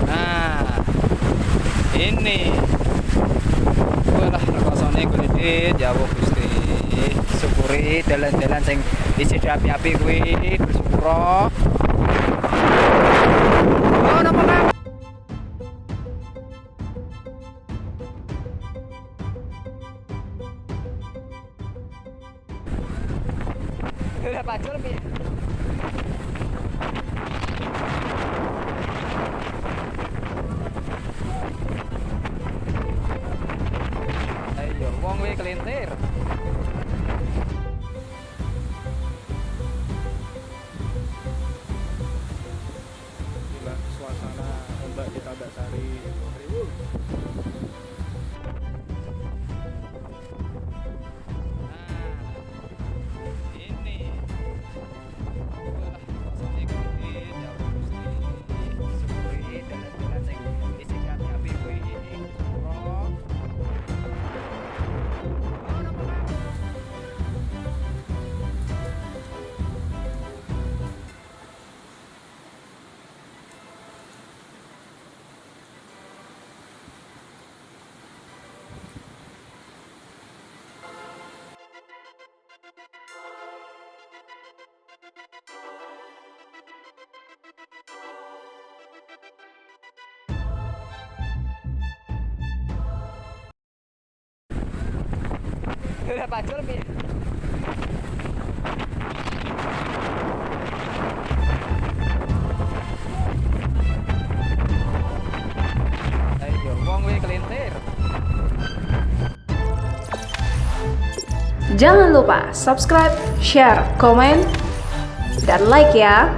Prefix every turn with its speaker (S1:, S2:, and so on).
S1: Nah, ini walah rekosone kulit ya Allah Gusti. Syukuri dalan-dalan sing isih api-api kuwi bersyukur. Oh, napa Kang? Udah pacul piye? Ayo, wong kuwi kelintir.
S2: Gila suasana ombak di Tabaksari.
S1: Nah, ini walah rekosone kulit ya Allah Gusti. Syukuri dalan-dalan sing isih api-api kuwi bersyukur. Oh, napa Kang? Udah pacul piye? Ayo, wong kuwi kelintir.
S3: Jangan lupa subscribe, share, komen, dan like ya.